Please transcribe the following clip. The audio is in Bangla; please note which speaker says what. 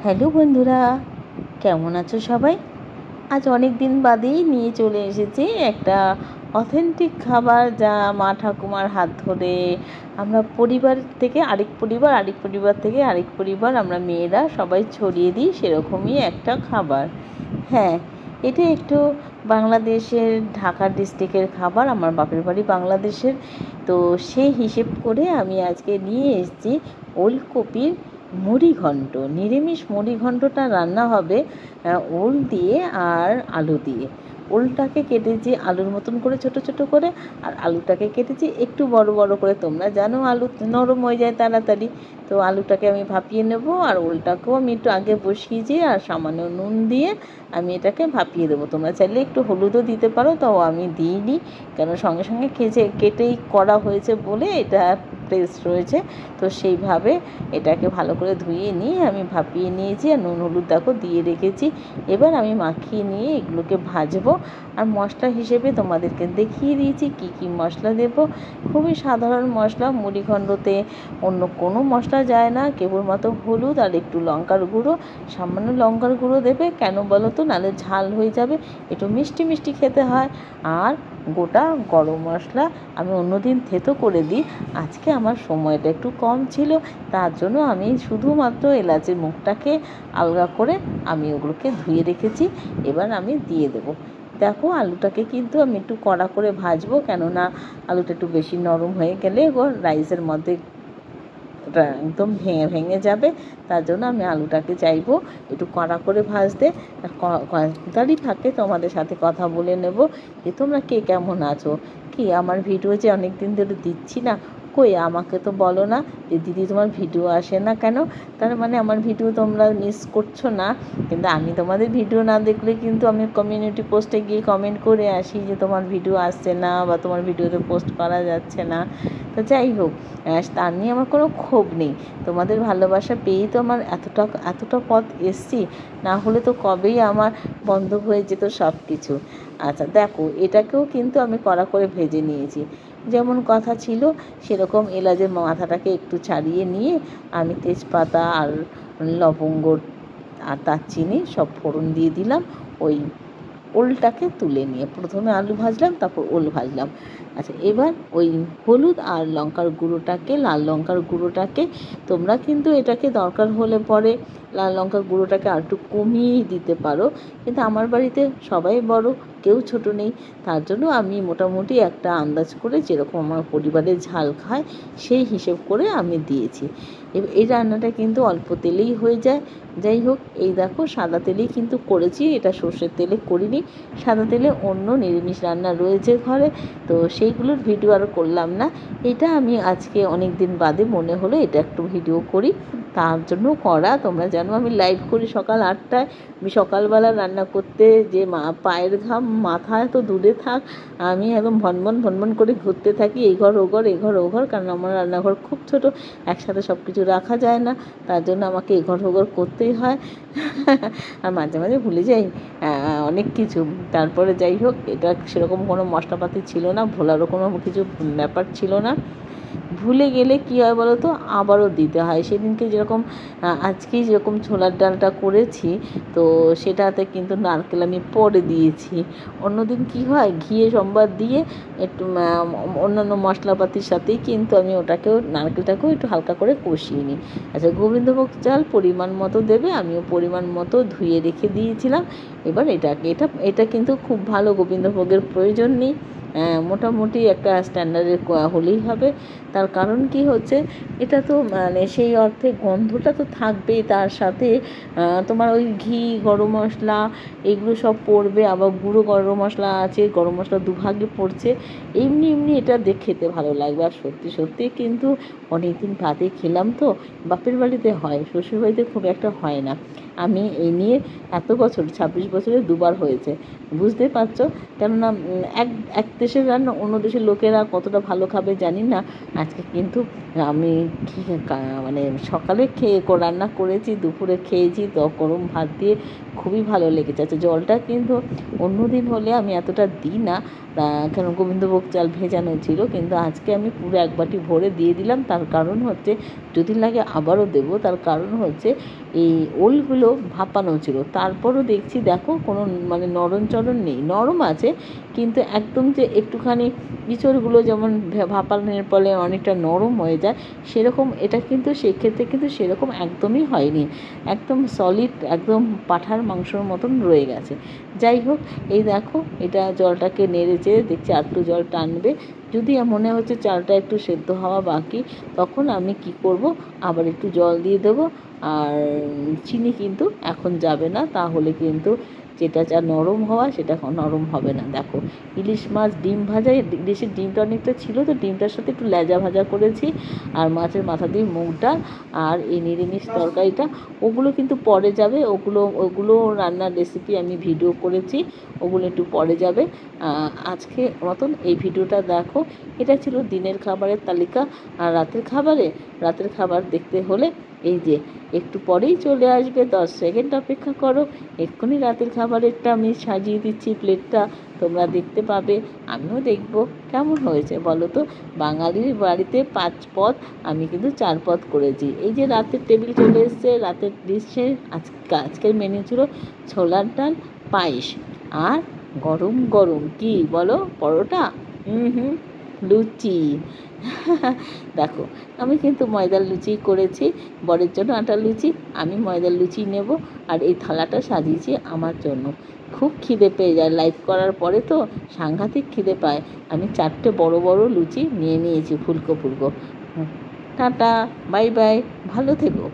Speaker 1: হ্যালো বন্ধুরা, কেমন আছো সবাই? আজ অনেক দিন বাদেই নিয়ে চলে এসেছি একটা অথেন্টিক খাবার, যা মা ঠাকুমার হাত ধরে আমরা পরিবার থেকে আরেক পরিবার থেকে আরেক পরিবার আমরা মেয়েরা সবাই ছড়িয়ে দিই, সেরকমই একটা খাবার। হ্যাঁ, এটা একটু বাংলাদেশের ঢাকা ডিস্ট্রিক্টের খাবার। আমার বাপের বাড়ি বাংলাদেশের, তো সেই হিসেব করে আমি আজকে নিয়ে এসেছি ওলকপির মুড়িঘণ্ট। নিরামিষ মুড়িঘণ্টটা রান্না হবে ওল দিয়ে আর আলু দিয়ে। ওলটাকে কেটেছি আলুর মতন করে ছোট ছোট করে, আর আলুটাকে কেটেছি একটু বড় বড় করে। তোমরা জানো আলু নরম হয়ে যায় তাড়াতাড়ি, তো আলুটাকে আমি ভাপিয়ে নেব, আর ওলটাকেও আমি একটু আগে বসিয়েছি আর সামান্য নুন দিয়ে আমি এটাকে ভাপিয়ে দেবো। তোমরা চাইলে একটু হলুদও দিতে পারো, তাও আমি দিইনি, কেন সঙ্গে সঙ্গে কেটেই করা হয়েছে বলে এটা টেস্ট রয়েছে। তো সেইভাবে এটাকে ভালো করে ধুয়ে নিয়ে আমি ভাপিয়ে নিয়েছি, আর নুন হলুদ দেখো দিয়ে রেখেছি। এবার আমি মাখিয়ে নিয়ে এগুলোকে ভাজবো। আর মশলা হিসেবে তোমাদেরকে দেখিয়ে দিয়েছি কি কি মশলা দেব। খুবই সাধারণ মশলা, মুড়িঘণ্টতে অন্য কোনো মশলা যায় না, কেবলমাত্র হলুদ আর একটু লঙ্কার গুঁড়ো, সামান্য লঙ্কার গুঁড়ো দেবে। কেন বলো তো, নাহলে ঝাল হয়ে যাবে, একটু মিষ্টি মিষ্টি খেতে হয়। আর গোটা গরম মশলা আমি অন্যদিন থেতো করে দিই, আজকে আমার সময়টা একটু কম ছিল, তার জন্য আমি শুধুমাত্র এলাচের মুখটাকে আলগা করে আমি ওগুলোকে ধুয়ে রেখেছি। এবার আমি দিয়ে দেবো। দেখো আলুটাকে কিন্তু আমি একটু কড়া করে ভাজবো, কেননা আলুটা একটু বেশি নরম হয়ে গেলে রাইসের মধ্যে ওটা একদম ভেঙে ভেঙে যাবে। তার জন্য আমি আলুটাকে চাইবো একটু কড়া করে ভাজতে। তারই ফাঁকে তোমাদের সাথে কথা বলে নেব যে তোমরা কে কেমন আছো। কি আমার ভিডিও যে অনেক দিন ধরে দিচ্ছি না, কই আমাকে তো বলো না যে দিদি তোমার ভিডিও আসে না কেন। তার মানে আমার ভিডিও তোমরা মিস করছো না, কিন্তু আমি তোমাদের ভিডিও না দেখলে কিন্তু আমি কমিউনিটি পোস্টে গিয়ে কমেন্ট করে আসি যে তোমার ভিডিও আসছে না বা তোমার ভিডিওতে পোস্ট করা যাচ্ছে না। তো যাই হোক, তার নিয়ে আমার কোনো ক্ষোভ নেই। তোমাদের ভালোবাসা পেয়েই তো আমার এতটা পথ এসছি, না হলে তো কবেই আমার বন্ধ হয়ে যেত সব কিছু। আচ্ছা দেখো, এটাকেও কিন্তু আমি কড়া করে ভেজে নিয়েছি, যেমন কথা ছিল সেরকম। এলাচের মাথাটাকে একটু ছাড়িয়ে নিয়ে আমি তেজপাতা আর লবঙ্গ আর দারচিনি সব ফোড়ন দিয়ে দিলাম। ওই ওলটাকে তুলে নিয়ে প্রথমে আলু ভাজলাম, তারপর ওল ভাজলাম। আচ্ছা এবার ওই হলুদ আর লঙ্কার গুঁড়োটাকে, লাল লঙ্কার গুঁড়োটাকে, তোমরা কিন্তু এটাকে দরকার হলে পরে লাল লঙ্কার গুঁড়োটাকে আর একটু কমিয়েই দিতে পারো, কিন্তু আমার বাড়িতে সবাই বড়, কেউ ছোট নেই, তার জন্য আমি মোটামুটি একটা আন্দাজ করে যেরকম আমার পরিবারের ঝাল খায় সেই হিসেব করে আমি দিয়েছি। এই রান্নাটা কিন্তু অল্প তেলেই হয়ে যায়। যাই হোক, এই দেখো সাদা তেলেই কিন্তু করেছি, এটা সর্ষের তেলে করিনি। সাদা তেলে অন্য নিরামিষ রান্না রয়েছে ঘরে, তো সেইগুলোর ভিডিও আর করলাম না। এটা আমি আজকে অনেক দিন বাদে মনে হলো এটা একটু ভিডিও করি, তার জন্য করা। তোমরা জানো আমি লাইভ করি সকাল 8টায়। আমি সকালবেলা রান্না করতে যে পায়ের ঘাম মাথায় তো দূরে থাক, আমি একদম ভনভন করে ঘুরতে থাকি এই ঘর ও ঘর এই ঘর ও ঘর, কারণ আমার রান্নাঘর খুব ছোট, একসাথে সব কিছু রাখা যায় না, তার জন্য আমাকে এই ঘর ও ঘর করতেই হয়। আর মাঝে মাঝে ভুলে যাই অনেক কিছু। তারপরে যাই হোক, এটা সেরকম কোনো মশলাপাতি ছিল না, ভোলারও কোনো কিছু ব্যাপার ছিল না। ভুলে গেলে কী হয় বলো তো, আবারও দিতে হয়। সেদিনকে যেরকম আজকেই যেরকম ছোলার ডালটা করেছি, তো সেটাতে কিন্তু নারকেল আমি পরে দিয়েছি। অন্যদিন কী হয়, ঘিয়ে সম্বাদ দিয়ে একটু অন্যান্য মশলাপাতির সাথেই কিন্তু আমি নারকেলটাকেও একটু হালকা করে কষিয়ে নিই। আচ্ছা, গোবিন্দভোগ চাল পরিমাণ মতো দেবে, আমিও পরিমাণ মতো ধুয়ে রেখে দিয়েছিলাম। এবার এটা কিন্তু খুব ভালো গোবিন্দভোগের প্রয়োজন নেই, মোটামুটি একটা স্ট্যান্ডার্ডের হলেই হবে। তার কারণ কি হচ্ছে, এটা তো মানে সেই অর্থে গন্ধটা তো থাকবেই, তার সাথে তোমার ওই ঘি, গরম মশলা এগুলো সব পড়বে, আবার গুঁড়ো গরম মশলা আছে, গরম মশলা দুভাগে পড়ছে। এমনি এটা খেতে ভালো লাগবে। আর সত্যি কিন্তু অনেক দিন বাদে খেলাম তো, বাপের বাড়িতে হয়, শ্বশুরবাড়িতে খুব একটা হয় না। আমি এই নিয়ে এত বছর 26 বছরে দুবার হয়েছে, বুঝতে পারছো। কেননা এক এক দেশের রান্না অন্য দেশের লোকেরা কতটা ভালো খাবে জানি না। আজকে কিন্তু আমি মানে সকালে রান্না করেছি, দুপুরে খেয়েছি, তো গরম ভাত দিয়ে খুবই ভালো লেগেছে। আচ্ছা, জলটা কিন্তু অন্য দিন হলে আমি এতটা দিই না, কেন গোবিন্দভোগ চাল ভেজানো ছিল, কিন্তু আজকে আমি পুরো এক বাটি ভরে দিয়ে দিলাম। তার কারণ হচ্ছে যদি লাগে আবারও দেবো, তার কারণ হচ্ছে এই ওলগুলো ভাপানো ছিল, তারপরও দেখছি দেখো কোনো মানে নরম চরম নেই, নরম আছে কিন্তু একদম যে একটুখানি ইঁচড়গুলো যেমন ভাপানোর ফলে অনেকটা নরম হয়ে যায়, সেরকম এটা কিন্তু সেক্ষেত্রে কিন্তু সেরকম একদমই হয়নি, একদম সলিড, একদম পাঁঠার মাংসর মতন রয়ে গেছে। যাই হোক, এই দেখো এটা জলটাকে নেড়েছে, দেখছি আরেকটু জল টানবে। যদি মনে হচ্ছে চালটা একটু সেদ্ধ হওয়া বাকি, তখন আমি কি করব, আবার একটু জল দিয়ে দেবো। আর চিনি কিন্তু এখন যাবে না, তাহলে কিন্তু যেটা যা নরম হওয়া সেটা নরম হবে না। দেখো ইলিশ মাছ ডিম ভাজা, ইলিশের ডিমটা অনেকটা ছিল, তো ডিমটার সাথে একটু লেজা ভাজা করেছি, আর মাছের মাথা দিয়ে মুগ ডাল, আর এই নিরামিষ তরকারিটা ওগুলো কিন্তু পরে যাবে, ওগুলো রান্নার রেসিপি আমি ভিডিও করেছি, ওগুলো একটু পরে যাবে। আজকে মতন এই ভিডিওটা দেখো। এটা ছিল দিনের খাবারের তালিকা। আর রাতের খাবার দেখতে হলে এই যে একটু পরেই চলে আসবে, 10 সেকেন্ড অপেক্ষা করো, এক্ষুনি রাতের খাবারেরটা আমি সাজিয়ে দিচ্ছি, প্লেটটা তোমরা দেখতে পাবে, আমিও দেখব কেমন হয়েছে বলো তো। বাঙালির বাড়িতে 5 পদ, আমি কিন্তু 4 পদ করেছি। এই যে রাতের টেবিল চলে এসছে, রাতের ডিশে আজকের মেনু ছিল ছোলার ডাল, পায়েস, আর গরম গরম কি বলো, পরোটা, লুচি। দেখো আমি কিন্তু ময়দার লুচি করেছি, বরের জন্য আটার লুচি, আমি ময়দার লুচি নেব। আর এই থালাটা সাজিয়েছি আমার জন্য। খুব খিদে পেয়ে যায় লাইভ করার পরে, তো সাংঘাতিক খিদে পায়। আমি 4টে বড় বড় লুচি নিয়ে নিয়েছি ফুলকো ফুলকো। টাটা, বাই বাই, ভালো থেকো।